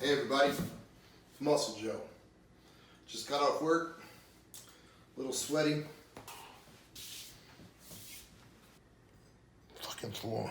Hey everybody, it's Muscle Joe. Just got off work, a little sweaty. Fucking warm.